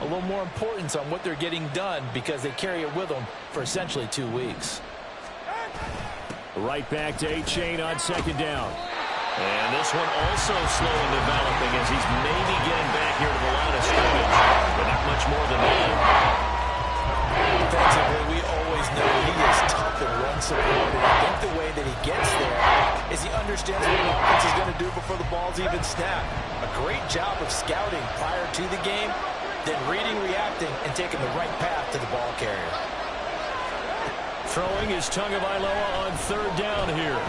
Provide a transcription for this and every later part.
a little more importance on what they're getting done because they carry it with them for essentially 2 weeks. Right back to A-Chain on second down. And this one also slow in developing as he's maybe getting back here to the line of scrimmage, but not much more than that. Defensively, we always know he is tough and run support, and I think the way that he gets there is he understands what the offense is going to do before the ball's even snapped. A great job of scouting prior to the game, then reading, reacting, and taking the right path to the ball carrier. Throwing is Tagovailoa on third down here.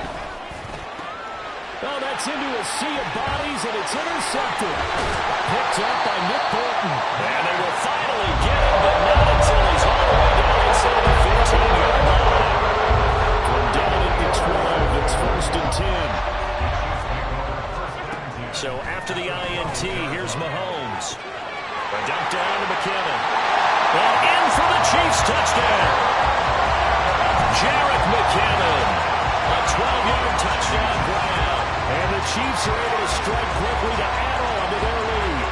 Oh, that's into a sea of bodies, and it's intercepted. Picked up by Nick Bolton. And they will finally get him, but not until he's all the way down inside the 15-yard line. From down at the 12, it's first and 10. So after the INT, here's Mahomes. A dump down to McKinnon. And in for the Chiefs touchdown. Jarek McKinnon. A 12-yard touchdown grab. And the Chiefs are able to strike quickly to add on to their lead.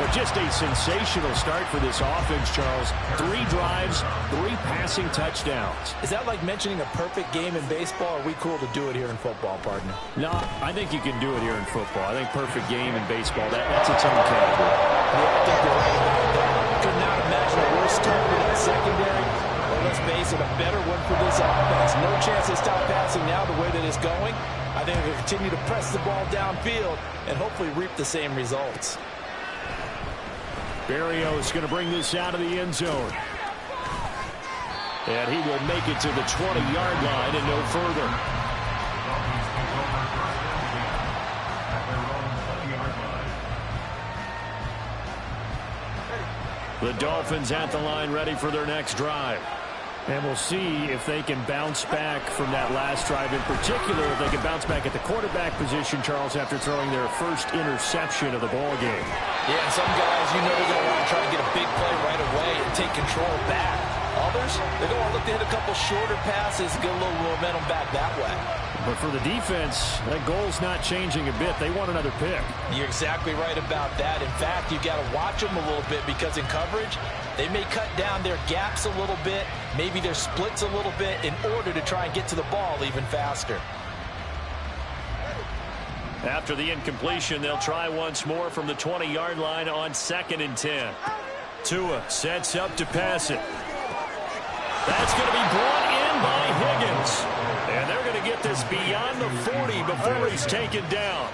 Well, just a sensational start for this offense, Charles. 3 drives, 3 passing touchdowns. Is that like mentioning a perfect game in baseball, or are we cool to do it here in football, partner? No, I think you can do it here in football. I think perfect game in baseball, that's its own category. Yeah, I think you're right about that. Could not imagine a worse start for that secondary. Well, let's face it, a better one for this offense. No chance to stop passing now the way that it's going. I think they'll continue to press the ball downfield and hopefully reap the same results. Berrios going to bring this out of the end zone. And he will make it to the 20-yard line and no further. The Dolphins at the line ready for their next drive. And we'll see if they can bounce back from that last drive. In particular, if they can bounce back at the quarterback position, Charles, after throwing their first interception of the ball game. Yeah, and some guys, you know, they're going to want to try to get a big play right away and take control back. Others, they're going to look to hit a couple shorter passes, get a little momentum back that way. But for the defense, that goal's not changing a bit. They want another pick. You're exactly right about that. In fact, you've got to watch them a little bit because in coverage, they may cut down their gaps a little bit, maybe their splits a little bit in order to try and get to the ball even faster. After the incompletion, they'll try once more from the 20-yard line on 2nd and 10. Tua sets up to pass it. That's going to be brought in by Higgins. And they're going to get this beyond the 40 before he's taken down.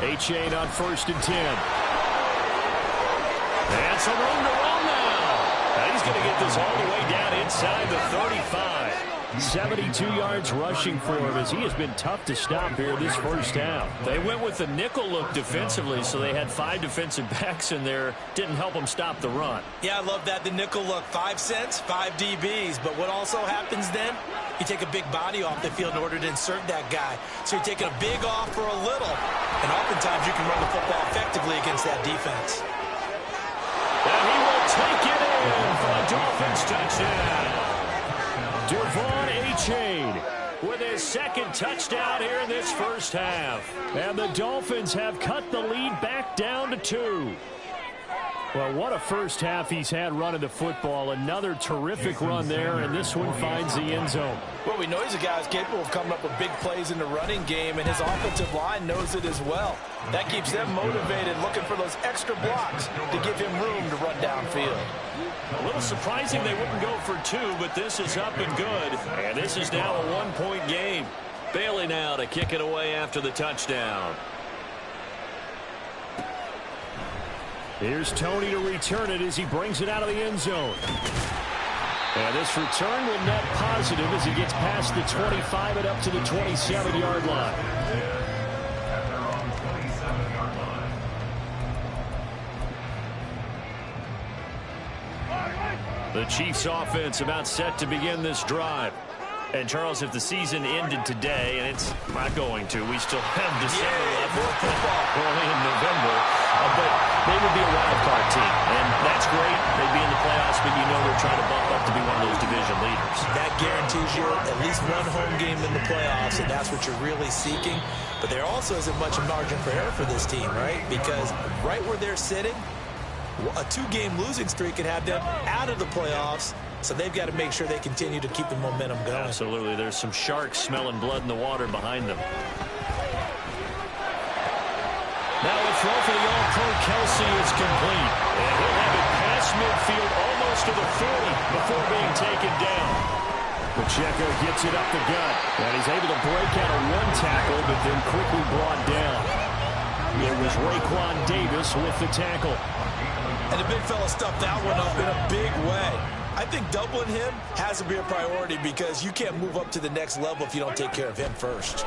A-Chain on 1st and 10. And some room to run now. He's going to get this all the way down inside the 35. 72 yards rushing for him as he has been tough to stop here this first half. They went with the nickel look defensively, so they had 5 defensive backs in there. Didn't help them stop the run. Yeah, I love that. The nickel look, 5 cents, 5 DBs. But what also happens then? You take a big body off the field in order to insert that guy. So you're taking a big off for a little. And oftentimes you can run the football effectively against that defense. And he will take it in for a Dolphins touchdown. Devon A-Chain with his 2nd touchdown here in this first half. And the Dolphins have cut the lead back down to 2. Well, what a first half he's had running the football. Another terrific run there, and this one finds the end zone. Well, we know he's a guy who's capable of coming up with big plays in the running game, and his offensive line knows it as well. That keeps them motivated, looking for those extra blocks to give him room to run downfield. A little surprising they wouldn't go for 2, but this is up and good. And this is now a 1-point game. Bailey now to kick it away after the touchdown. Here's Tony to return it as he brings it out of the end zone. And this return will net positive as he gets past the 25 and up to the 27-yard line. The Chiefs offense about set to begin this drive. And, Charles, if the season ended today, and it's not going to, we still have December left, early in November, but they would be a wild card team. And that's great. They'd be in the playoffs, but you know they're trying to bump up to be one of those division leaders. That guarantees you at least one home game in the playoffs, and that's what you're really seeking. But there also isn't much margin for error for this team, right? Because right where they're sitting, a 2-game losing streak could have them out of the playoffs. So they've got to make sure they continue to keep the momentum going. Absolutely. There's some sharks smelling blood in the water behind them. Now a throw for the All-Pro Kelsey is complete. And he'll have it past midfield almost to the 40 before being taken down. Pacheco gets it up the gut. And he's able to break out of one tackle, but then quickly brought down. It was Raekwon Davis with the tackle. And the big fella stuffed that one up in a big way. I think doubling him has to be a priority because you can't move up to the next level if you don't take care of him first.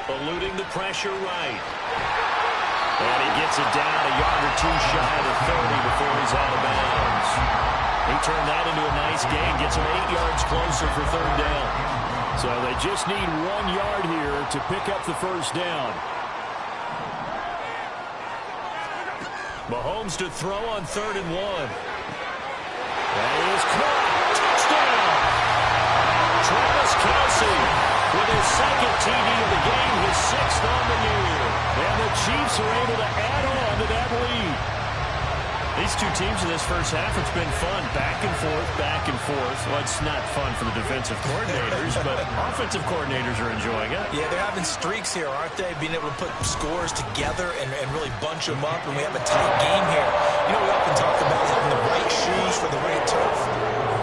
Eluding the pressure right. And he gets it down a yard or two shy of the 30 before he's out of bounds. He turned that into a nice gain, gets him 8 yards closer for third down. So they just need 1 yard here to pick up the first down. Mahomes to throw on 3rd and 1. That is caught. Touchdown! Travis Kelce with his second TD of the game, his 6th on the year. And the Chiefs are able to add on to that lead. These two teams in this first half, it's been fun. Back and forth, back and forth. Well, it's not fun for the defensive coordinators, but offensive coordinators are enjoying it. Yeah, they're having streaks here, aren't they? Being able to put scores together and really bunch them up, and we have a tight game here. You know, we often talk about having the right shoes for the right turf.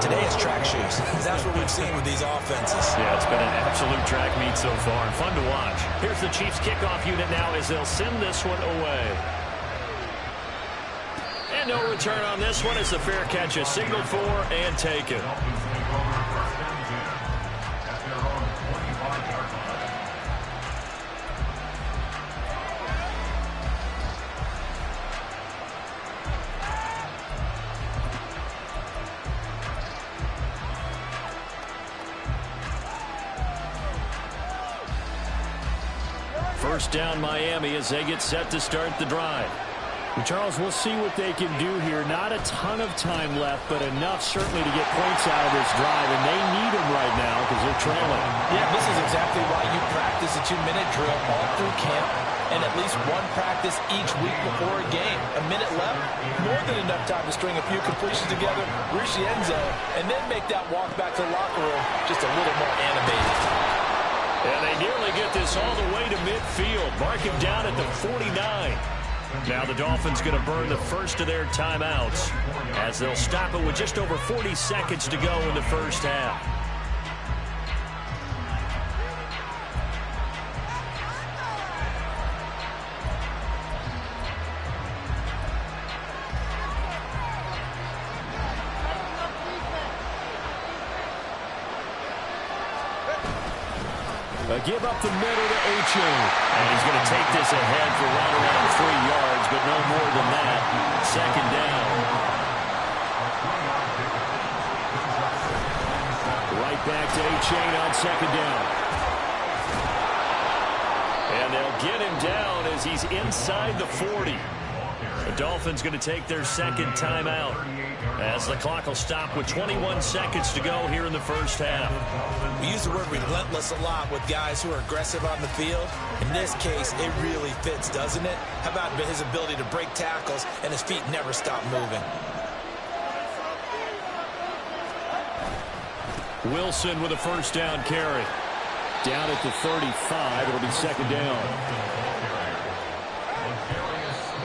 Today it's track shoes. That's what we've seen with these offenses. Yeah, it's been an absolute track meet so far, and fun to watch. Here's the Chiefs kickoff unit now as they'll send this one away. And no return on this one as the fair catch is signaled for and taken. First down Miami as they get set to start the drive. Charles, we'll see what they can do here. Not a ton of time left, but enough certainly to get points out of this drive, and they need them right now because they're trailing. Yeah, this is exactly why you practice a 2-minute drill all through camp and at least one practice each week before a game. A minute left, more than enough time to string a few completions together, reach the end zone, and then make that walk back to the locker room just a little more animated. And they nearly get this all the way to midfield. Mark him down at the 49. Now the Dolphins going to burn the first of their timeouts as they'll stop it with just over 40 seconds to go in the first half. A give up the middle to A-Chain. And he's going to take this ahead for right around 3 yards, but no more than that. Second down. Right back to A-Chain on second down. And they'll get him down as he's inside the 40. The Dolphins going to take their second timeout as the clock will stop with 21 seconds to go here in the first half. We use the word relentless a lot with guys who are aggressive on the field. In this case, it really fits, doesn't it? How about his ability to break tackles and his feet never stop moving? Wilson with a first down carry. Down at the 35, it'll be second down.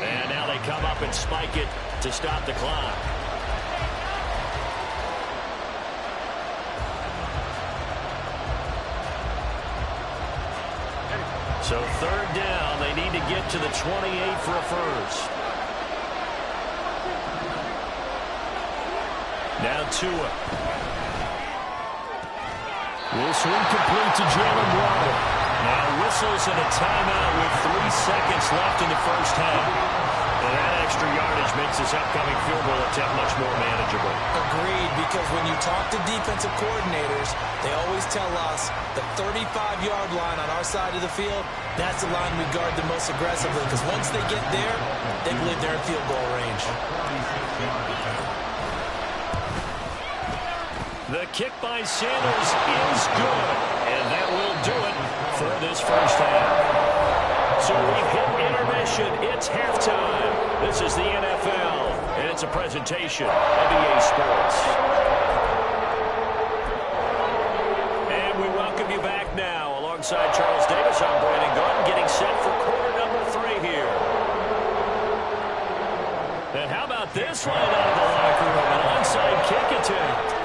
And now they come up and spike it to stop the clock. So third down, they need to get to the 28 for a first. Now Tua. Will swing complete to Jalen Waddle. Now whistles and a timeout with 3 seconds left in the first half. And that extra yardage makes this upcoming field goal attempt much more manageable. Agreed, because when you talk to defensive coordinators, they always tell us the 35-yard line on our side of the field, that's the line we guard the most aggressively, because once they get there, they believe they're in field goal range. The kick by Sanders is good, and that will do it for this first half. So we've hit intermission. It's halftime. This is the NFL, and it's a presentation of EA Sports. And we welcome you back now. Alongside Charles Davis, I'm Brandon Gordon, getting set for quarter number 3 here. And how about this line out of the locker room? An onside kick attempt.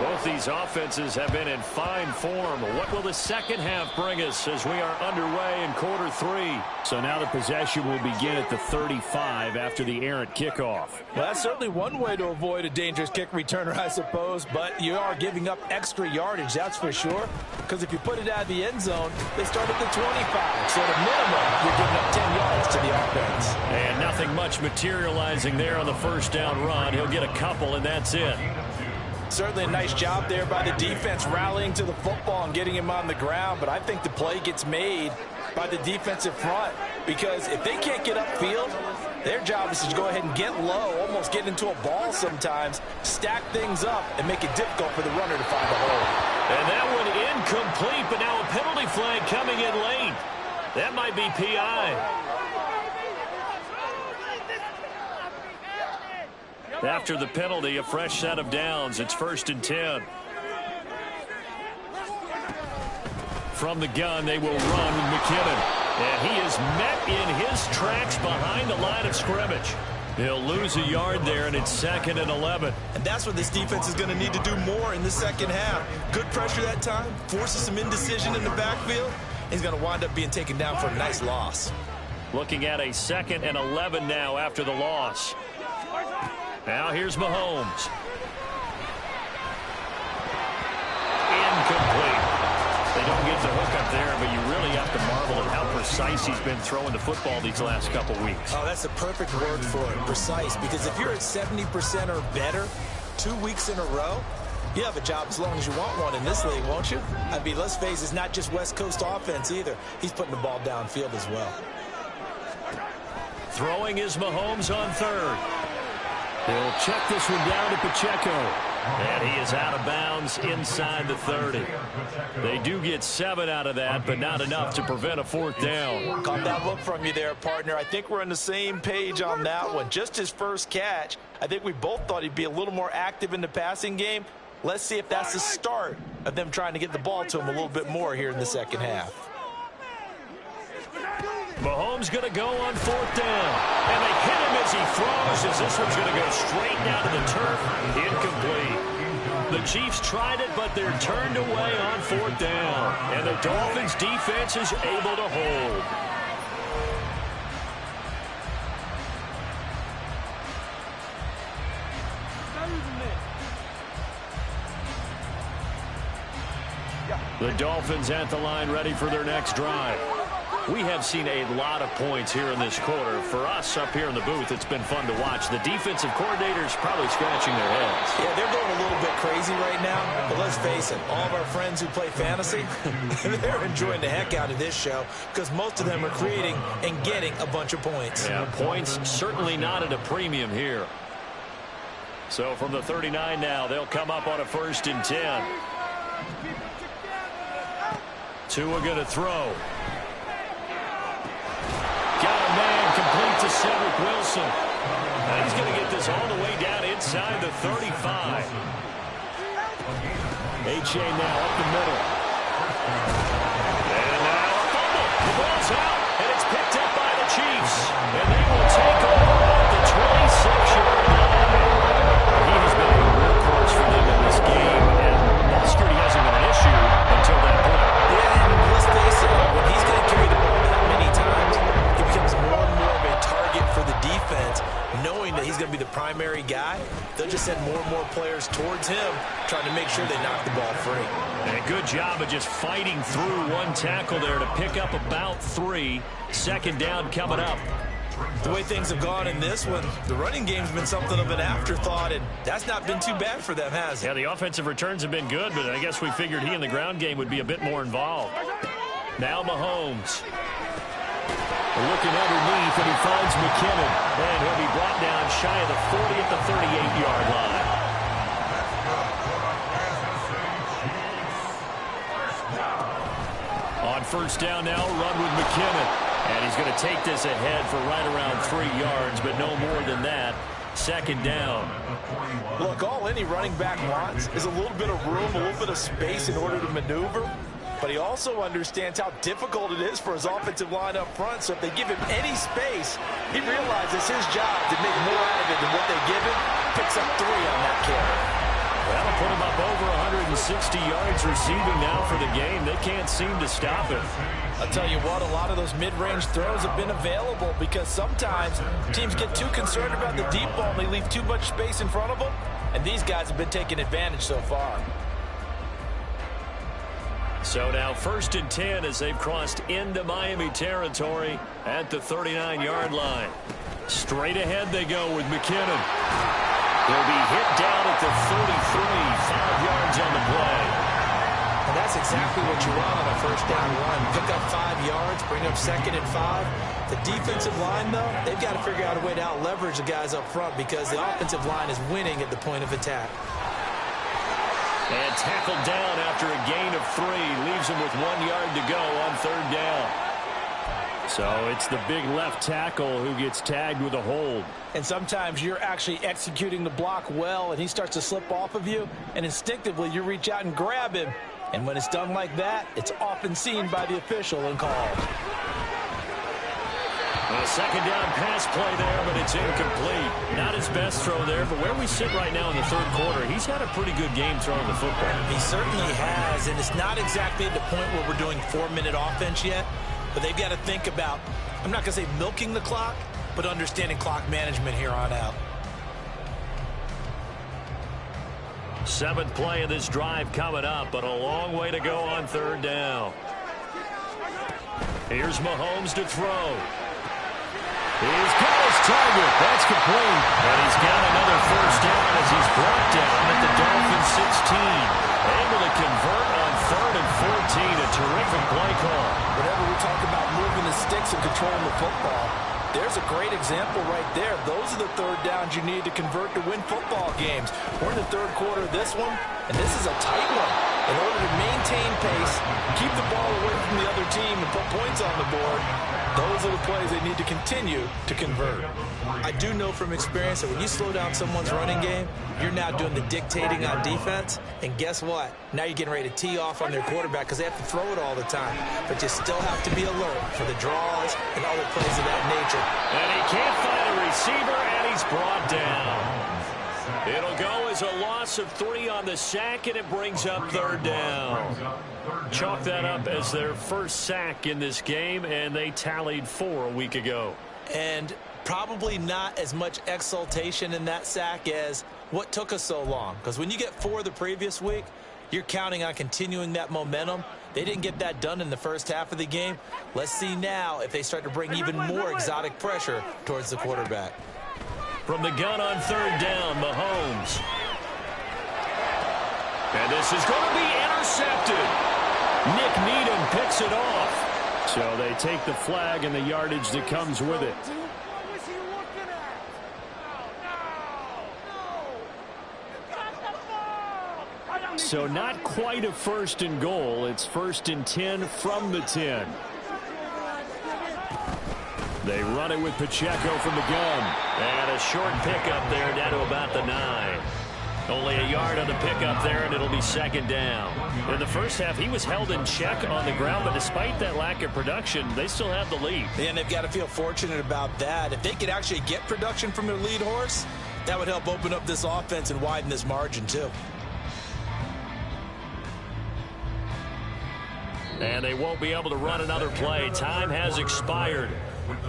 Both these offenses have been in fine form. What will the second half bring us as we are underway in quarter 3? So now the possession will begin at the 35 after the errant kickoff. Well, that's certainly one way to avoid a dangerous kick returner, I suppose, but you are giving up extra yardage, that's for sure, because if you put it out of the end zone, they start at the 25, so at a minimum, you're giving up 10 yards to the offense. And nothing much materializing there on the first down run. He'll get a couple, and that's it. Certainly a nice job there by the defense rallying to the football and getting him on the ground, but I think the play gets made by the defensive front, because if they can't get upfield, their job is to go ahead and get low, almost get into a ball sometimes, stack things up, and make it difficult for the runner to find a hole. And that one incomplete, but now a penalty flag coming in late. That might be PI. After the penalty, a fresh set of downs. It's 1st and 10. From the gun, they will run with McKinnon. And he is met in his tracks behind the line of scrimmage. He'll lose a yard there, and it's 2nd and 11. And that's what this defense is going to need to do more in the second half. Good pressure that time, forces some indecision in the backfield. He's going to wind up being taken down for a nice loss. Looking at a 2nd and 11 now after the loss. Now here's Mahomes. Incomplete. They don't get the hook up there, but you really have to marvel at how precise he's been throwing the football these last couple weeks. Oh, that's the perfect word for it, precise, because if you're at 70% or better 2 weeks in a row, you have a job as long as you want one in this league, won't you? I mean, let's face it, it's not just West Coast offense either. He's putting the ball downfield as well. Throwing is Mahomes on 3rd. They'll check this one down to Pacheco. And he is out of bounds inside the 30. They do get 7 out of that, but not enough to prevent a 4th down. Caught that look from you there, partner. I think we're on the same page on that one. Just his first catch. I think we both thought he'd be a little more active in the passing game. Let's see if that's the start of them trying to get the ball to him a little bit more here in the second half. Mahomes going to go on 4th down. And they hit him as he throws, as this one's going to go straight down to the turf. Incomplete. The Chiefs tried it, but they're turned away on 4th down. And the Dolphins' defense is able to hold. The Dolphins at the line, ready for their next drive. We have seen a lot of points here in this quarter. For us up here in the booth, it's been fun to watch. The defensive coordinators probably scratching their heads. Yeah, they're going a little bit crazy right now. But let's face it, all of our friends who play fantasy, they're enjoying the heck out of this show because most of them are creating and getting a bunch of points. Yeah, points certainly not at a premium here. So from the 39 now, they'll come up on a 1st and 10. Tua going to throw. Got a man complete to Cedric Wilson. And he's going to get this all the way down inside the 35. H.A. now up the middle. And now a fumble. The ball's out, and it's picked up by the Chiefs. And they will take over at the 26-yard line. He has been a workhorse for them in this game, and ball security hasn't been an issue until that point. Yeah, and let's face it, when he's going to carry the ball that many times, he becomes more and more of a target for the defense, knowing that he's going to be the primary guy. They'll just send more and more players towards him, trying to make sure they knock the ball free. And a good job of just fighting through one tackle there to pick up about 3. Second down coming up. The way things have gone in this one, the running game's been something of an afterthought, and that's not been too bad for them, has it? Yeah, the offensive returns have been good, but I guess we figured he in the ground game would be a bit more involved. Now Mahomes. Looking underneath, and he finds McKinnon. And he'll be brought down shy of the 40 at the 38-yard line. On first down now, run with McKinnon. And he's going to take this ahead for right around 3 yards, but no more than that. Second down. Look, all any running back wants is a little bit of room, a little bit of space in order to maneuver. But he also understands how difficult it is for his offensive line up front. So if they give him any space, he realizes it's his job to make more out of it than what they give him. Picks up 3 on that carry. That'll put him up over 160 yards receiving now for the game. They can't seem to stop him. I'll tell you what, a lot of those mid-range throws have been available because sometimes teams get too concerned about the deep ball and they leave too much space in front of them. And these guys have been taking advantage so far. So now 1st and 10 as they've crossed into Miami territory at the 39-yard line. Straight ahead they go with McKinnon. He'll be hit down at the 33, 5 yards on the play. And that's exactly what you want on a first down run. Pick up 5 yards, bring up 2nd and 5. The defensive line, though, they've got to figure out a way to out-leverage the guys up front because the offensive line is winning at the point of attack. And tackled down after a gain of 3. Leaves him with 1 yard to go on 3rd down. So it's the big left tackle who gets tagged with a hold. And sometimes you're actually executing the block well, and he starts to slip off of you, and instinctively you reach out and grab him. And when it's done like that, it's often seen by the official and called. A second down pass play there, but it's incomplete. Not his best throw there, but where we sit right now in the 3rd quarter, he's had a pretty good game throwing the football. He certainly has, and it's not exactly at the point where we're doing 4-minute offense yet, but they've got to think about, I'm not going to say milking the clock, but understanding clock management here on out. 7th play of this drive coming up, but a long way to go on 3rd down. Here's Mahomes to throw. He's got his target. That's complete. And he's got another first down as he's brought down at the Dolphins 16. Able to convert on 3rd and 14. A terrific play call. Whenever we talk about moving the sticks and controlling the football, there's a great example right there. Those are the 3rd downs you need to convert to win football games. We're in the 3rd quarter of this one, and this is a tight one. In order to maintain pace, keep the ball away from the other team, and put points on the board, those are the plays they need to continue to convert. I do know from experience that when you slow down someone's running game, you're now doing the dictating on defense. And guess what? Now you're getting ready to tee off on their quarterback because they have to throw it all the time. But you still have to be alert for the draws and other plays of that nature. And he can't find a receiver, and he's brought down. It'll go as a loss of 3 on the sack, and it brings up 3rd down. Chalk that up as their first sack in this game, and they tallied 4 a week ago. And probably not as much exultation in that sack as what took us so long. Because when you get 4 the previous week, you're counting on continuing that momentum. They didn't get that done in the first half of the game. Let's see now if they start to bring even more exotic pressure towards the quarterback. From the gun on 3rd down, Mahomes. And this is going to be intercepted. Nick Needham picks it off. So they take the flag and the yardage that comes with it. So not quite a 1st and goal. It's 1st and 10 from the 10. They run it with Pacheco from the gun. And a short pickup there down to about the 9. Only a yard on the pickup there, and it'll be 2nd down. In the first half, he was held in check on the ground, but despite that lack of production, they still have the lead. And they've got to feel fortunate about that. If they could actually get production from their lead horse, that would help open up this offense and widen this margin, too. And they won't be able to run another play. Time has expired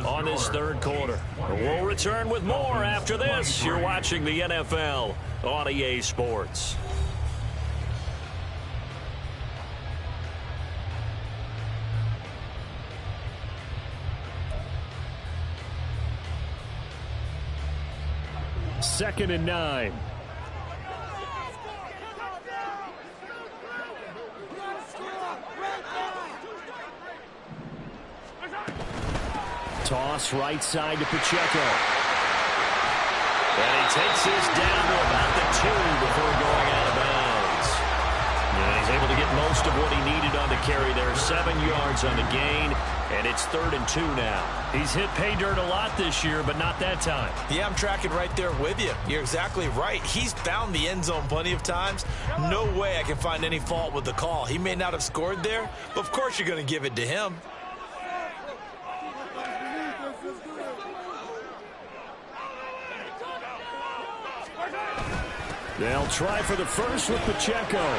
on this 3rd quarter. We'll return with more after this. You're watching the NFL on EA Sports. 2nd and 9. Toss right side to Pacheco. And he takes this down to about the 2 before going out of bounds. And he's able to get most of what he needed on the carry there. 7 yards on the gain, and it's 3rd and 2 now. He's hit pay dirt a lot this year, but not that time. Yeah, I'm tracking right there with you. You're exactly right. He's found the end zone plenty of times. No way I can find any fault with the call. He may not have scored there, but of course you're going to give it to him. They'll try for the first with Pacheco. Well,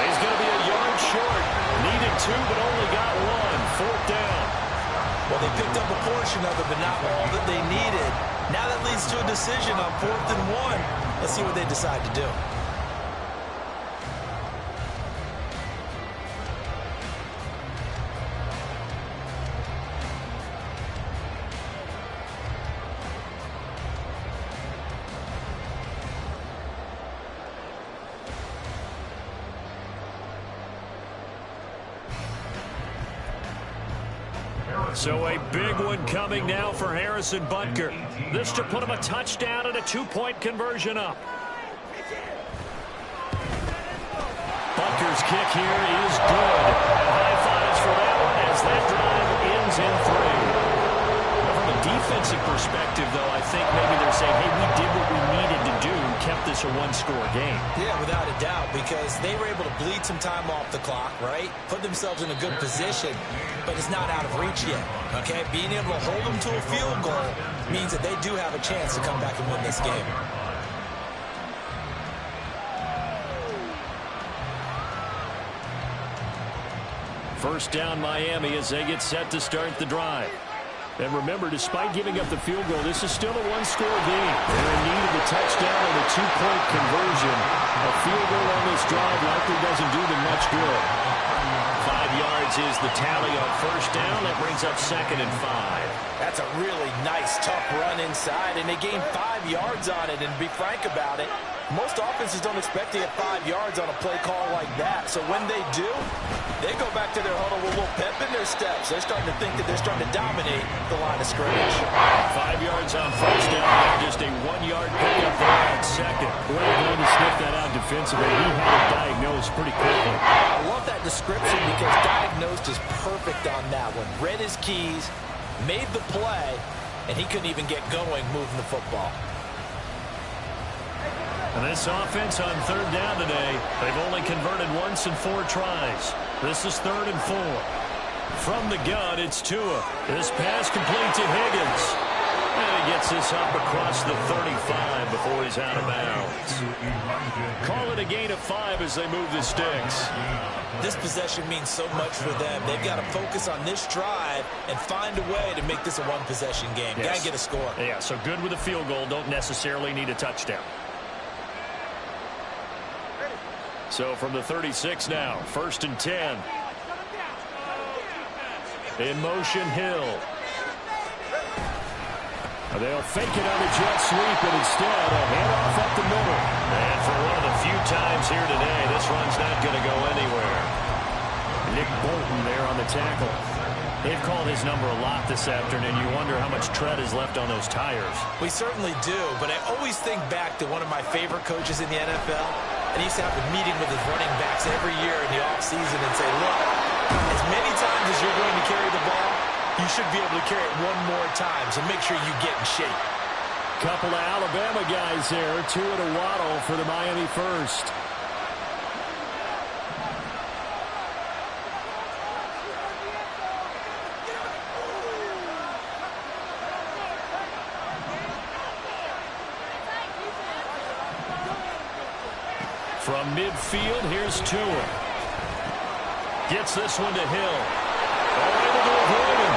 he's going to be a yard short. Needed 2, but only got 1. 4th down. Well, they picked up a portion of it, but not all that they needed. Now that leads to a decision on 4th and 1. Let's see what they decide to do. So a big one coming now for Harrison Butker. This to put him a touchdown and a 2-point conversion up. Butker's kick here is good. High fives for that one as that drive ends in 3. From a defensive perspective, though, I think maybe they're saying, hey, we did what we needed to do, kept this a 1-score game. Yeah, without a doubt, because they were able to bleed some time off the clock, right? Put themselves in a good position, but it's not out of reach yet, okay? Being able to hold them to a field goal means that they do have a chance to come back and win this game. First down Miami as they get set to start the drive. And remember, despite giving up the field goal, this is still a 1-score game. They're in need of a touchdown and a 2-point conversion. A field goal on this drive likely doesn't do them much good. 5 yards is the tally on first down. That brings up 2nd and 5. That's a really nice, tough run inside, and they gained 5 yards on it. And to be frank about it, most offenses don't expect to get 5 yards on a play call like that. So when they do, they go back to their huddle with a little pep in their steps. They're starting to think that they're starting to dominate the line of scrimmage. 5 yards on first down, just a 1-yard pickup there on second. Well, going to sniff that out defensively. He had it diagnosed pretty quickly. I love that description because diagnosed is perfect on that one. Read his keys, made the play, and he couldn't even get going moving the football. And this offense on third down today, they've only converted once in 4 tries. This is 3rd and 4. From the gun, it's Tua. This pass complete to Higgins. And he gets this up across the 35 before he's out of bounds. Call it a gain of 5 as they move the sticks. This possession means so much for them. They've got to focus on this drive and find a way to make this a one-possession game. Yes. Got to get a score. Yeah, so good with a field goal. Don't necessarily need a touchdown. So from the 36 now, 1st and 10. In motion, Hill. They'll fake it on the jet sweep, and instead a handoff up the middle. And for one of the few times here today, this run's not going to go anywhere. Nick Bolton there on the tackle. They've called his number a lot this afternoon. You wonder how much tread is left on those tires. We certainly do, but I always think back to one of my favorite coaches in the NFL, and he used to have a meeting with his running backs every year in the offseason and say, look, as many times as you're going to carry the ball, you should be able to carry it one more time, so make sure you get in shape. Couple of Alabama guys there, Tua and Waddle for the Miami first. From midfield, here's Tua. Gets this one to Hill. Oh, able to avoid him.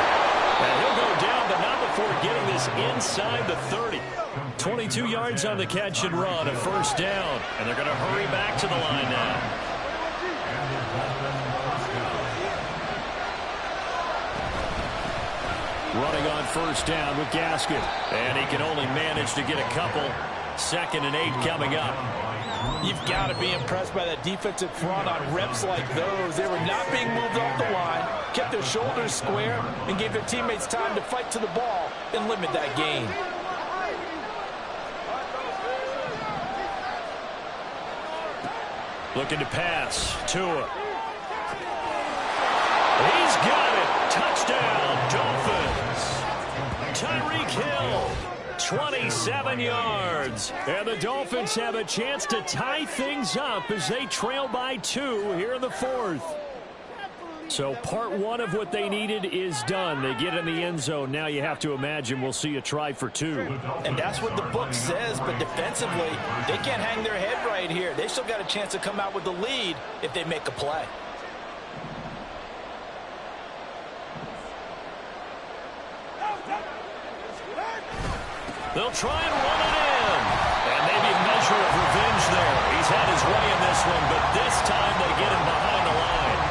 And he'll go down, but not before getting this inside the 30. 22 yards on the catch and run, a first down. And they're going to hurry back to the line now. Running on first down with Gaskin. And he can only manage to get a couple. 2nd and 8 coming up. You've got to be impressed by that defensive front on reps like those. They were not being moved off the line, kept their shoulders square, and gave their teammates time to fight to the ball and limit that gain. Looking to pass. Tua. He's got it. Touchdown, Dolphins. Tyreek Hill. 27 yards. And the Dolphins have a chance to tie things up as they trail by 2 here in the 4th. So part 1 of what they needed is done. They get in the end zone. Now you have to imagine we'll see a try for 2. And that's what the book says, but defensively, they can't hang their head right here. They still got a chance to come out with the lead if they make a play. They'll try and run it in. And maybe a measure of revenge there. He's had his way in this one, but this time they get him behind the line.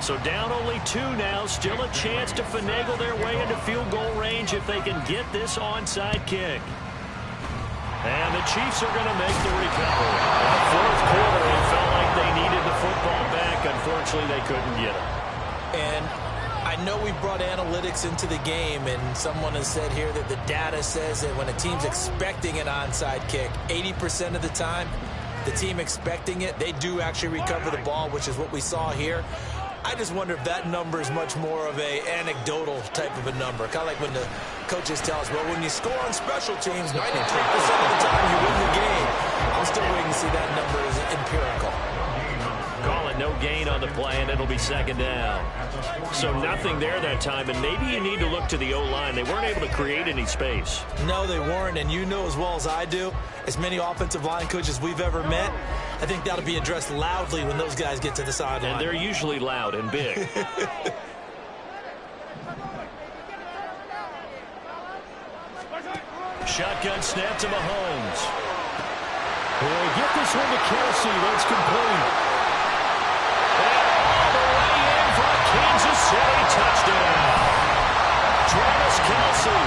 So down only 2 now. Still a chance to finagle their way into field goal range if they can get this onside kick. And the Chiefs are going to make the recovery. In the 4th quarter, it felt like they needed the football back. Unfortunately, they couldn't get it. And I know we brought analytics into the game, and someone has said here that the data says that when a team's expecting an onside kick, 80% of the time, the team expecting it, they do actually recover the ball, which is what we saw here. I just wonder if that number is much more of a anecdotal type of a number. Kind of like when the coaches tell us, well, when you score on special teams, 93% of the time you win the game. I'm still waiting to see that number is empirical. Call it no gain on the play, and it'll be 2nd down. So nothing there that time, and maybe you need to look to the O-line. They weren't able to create any space. No, they weren't, and you know as well as I do, as many offensive line coaches we've ever met, I think that'll be addressed loudly when those guys get to the sideline. And they're usually loud and big. Shotgun snap to Mahomes. They get this one to Kelsey. That's complete. And all the way in for a Kansas City touchdown. Travis Kelsey.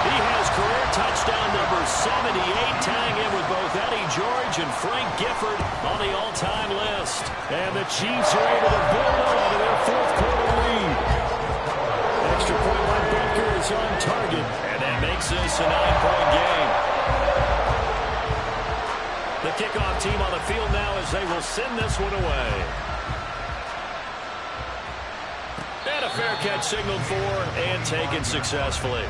He has career touchdown number 78, tying in with both Eddie George and Frank Gifford on the all-time list. And the Chiefs are able to build on to their 4th quarter lead. Extra point by Butker is on target. And that makes this a 9-point game. The kickoff team on the field now as they will send this one away. And a fair catch signaled for and taken successfully.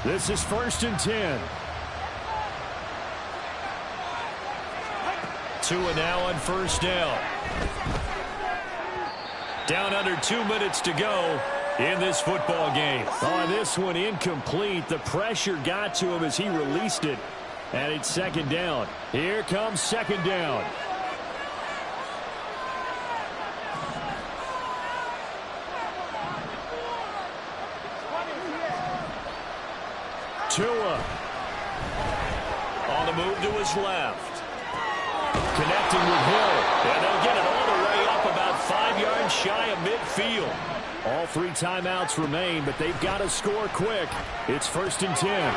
This is 1st and 10. Tua now on first down. Down under 2 minutes to go in this football game. On this one, incomplete. The pressure got to him as he released it. And it's 2nd down. Here comes 2nd down. Tua. On the move to his left. Connecting with Hill. And they'll get it all the way up about 5 yards shy of midfield. All 3 timeouts remain, but they've got to score quick. It's 1st and 10.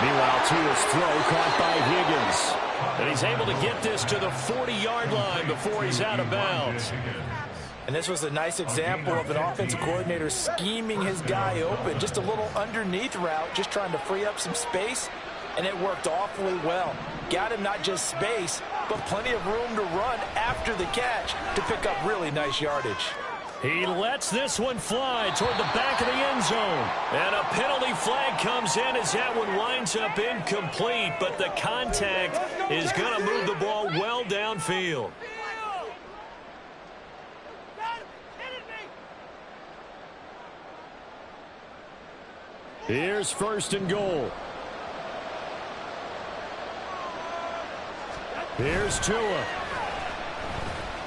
Meanwhile, Tua's throw caught by Higgins. And he's able to get this to the 40-yard line before he's out of bounds. And this was a nice example of an offensive coordinator scheming his guy open. Just a little underneath route, just trying to free up some space, and it worked awfully well. Got him not just space, but plenty of room to run after the catch to pick up really nice yardage. He lets this one fly toward the back of the end zone. And a penalty flag comes in as that one winds up incomplete, but the contact is going to move the ball well downfield. Here's 1st and goal. Here's Tua.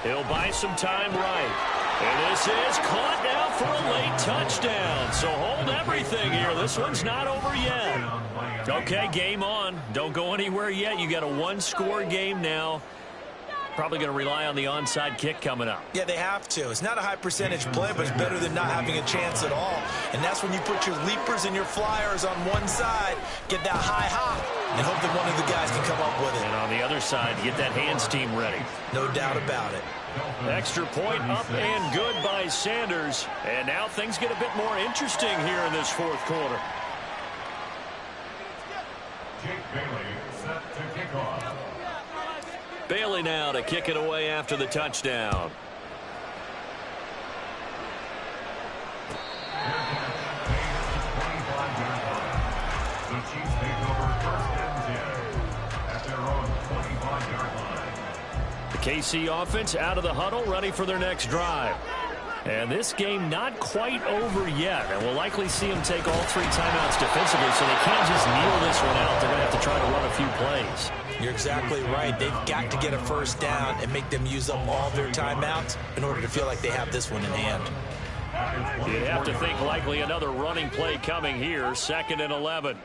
He'll buy some time right. And this is caught now for a late touchdown. So hold everything here. This one's not over yet. Okay, game on. Don't go anywhere yet. You got a one-score game now. Probably going to rely on the onside kick coming up. Yeah, they have to. It's not a high percentage play, but it's better than not having a chance at all. And that's when you put your leapers and your flyers on one side, get that high hop, and hope that one of the guys can come up with it. And on the other side, get that hands team ready. No doubt about it. Extra point up and good by Sanders. And now things get a bit more interesting here in this fourth quarter. Bailey now to kick it away after the touchdown. The KC offense out of the huddle, ready for their next drive. And this game not quite over yet. And we'll likely see them take all three timeouts defensively, so they can't just kneel this one out. They're going to have to try to run a few plays. You're exactly right. They've got to get a first down and make them use up all their timeouts in order to feel like they have this one in hand. You'd have to think likely another running play coming here. 2nd and 11.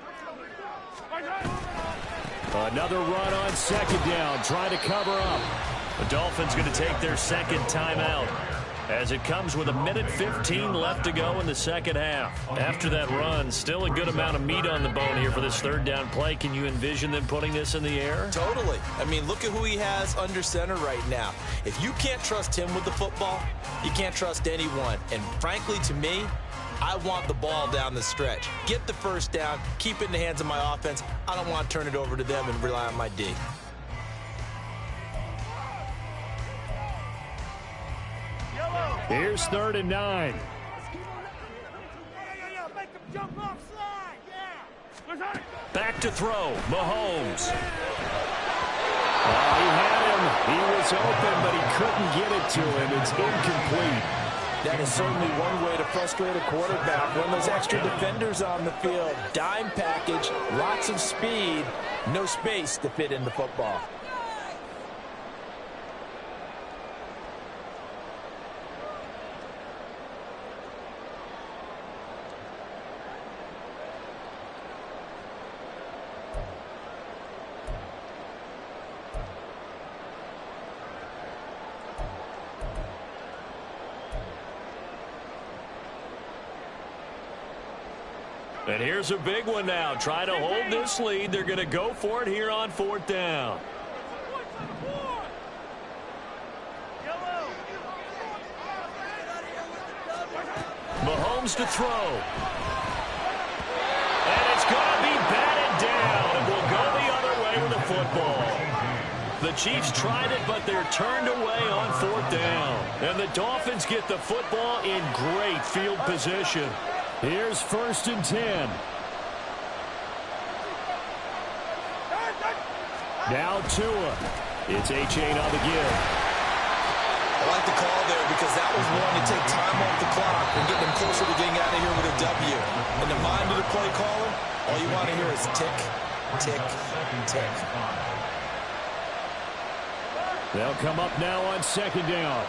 Another run on 2nd down, trying to cover up. The Dolphins going to take their second timeout as it comes with 1:15 left to go in the second half. After that run, still a good amount of meat on the bone here for this third down play. Can you envision them putting this in the air? Totally. I mean, look at who he has under center right now. If you can't trust him with the football, you can't trust anyone. And frankly, to me, I want the ball down the stretch. Get the first down, keep it in the hands of my offense. I don't want to turn it over to them and rely on my D. Here's 3rd and 9. Back to throw, Mahomes. He had him. He was open, but he couldn't get it to him. It's incomplete. That is certainly one way to frustrate a quarterback. When those extra defenders on the field, dime package, lots of speed, no space to fit in the football. And here's a big one now. Try to hold this lead. They're going to go for it here on 4th down. Mahomes to throw. And it's going to be batted down. And will go the other way with the football. The Chiefs tried it, but they're turned away on 4th down. And the Dolphins get the football in great field position. Here's 1st and 10. Now Tua. It's A-Chain on the give. I like the call there because that was one to take time off the clock and get them closer to getting out of here with a W. In the mind of the play caller, all you want to hear is tick, tick, tick. They'll come up now on 2nd down.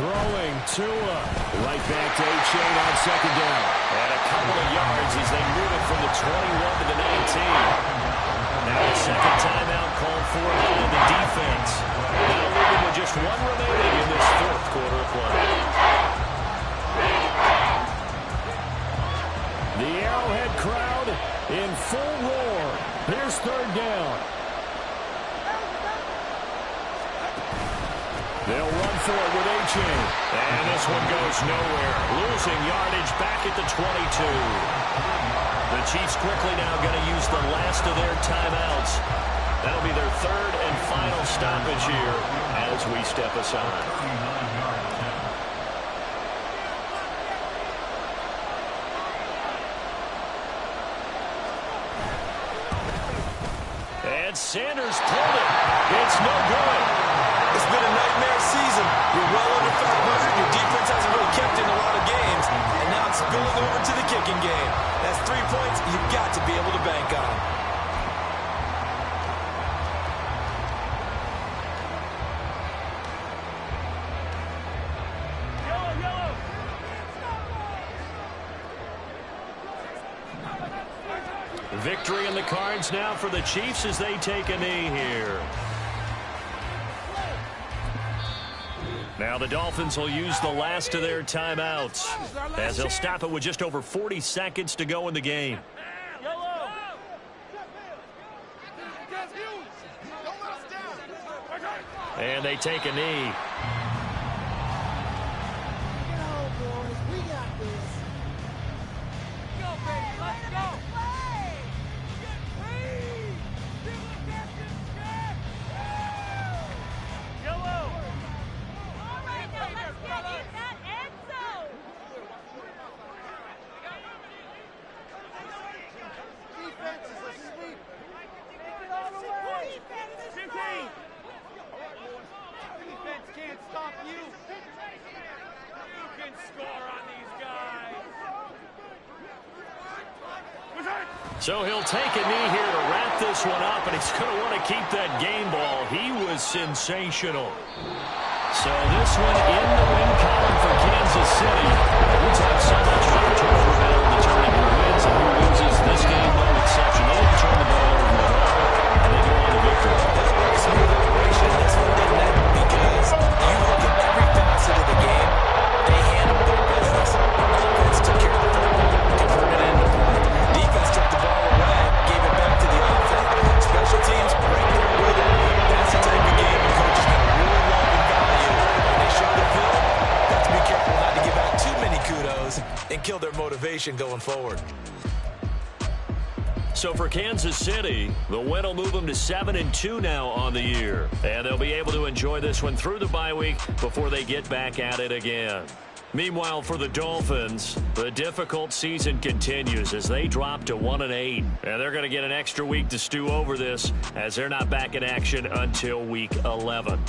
Throwing Tua. Right back to A-Chain on 2nd down. And a couple of yards as they move it from the 21 to the 19. Now a second timeout called for by the defense. Now moving with just one remaining in this fourth quarter of play. The Arrowhead crowd in full roar. Here's 3rd down. They'll run for it with A-Chain. And this one goes nowhere. Losing yardage back at the 22. The Chiefs quickly now going to use the last of their timeouts. That'll be their 3rd and final stoppage here as we step aside. And Sanders pulled it. It's no good. It's been a nightmare season. You're well under 500. Your defense hasn't really kept in a lot of games. And now it's spilling over to the kicking game. That's 3 points you've got to be able to bank on. Victory in the cards now for the Chiefs as they take a knee here. Now the Dolphins will use the last of their timeouts as they'll stop it with just over 40 seconds to go in the game. And they take a knee. So he'll take a knee here to wrap this one up, and he's going to want to keep that game ball. He was sensational. So this one in the win column for Kansas City. We talk so much about the turnover battle determining who wins and who loses. This game, no exception. They didn't turn the ball over at all, and they go on to victory. This was a smooth operation. This one didn't end because you look at every facet of the game, they handled their business. Offense took care of the football, converted it into points. Defense took the ball away, gave it back to the offense. Special teams right there with it. That's the type of game the coach is going to really love and value. When they show the film, have to be careful not to give out too many kudos and kill their motivation going forward. So for Kansas City, the win will move them to 7-2 now on the year. And they'll be able to enjoy this one through the bye week before they get back at it again. Meanwhile, for the Dolphins, the difficult season continues as they drop to 1-8. And they're going to get an extra week to stew over this as they're not back in action until week 11.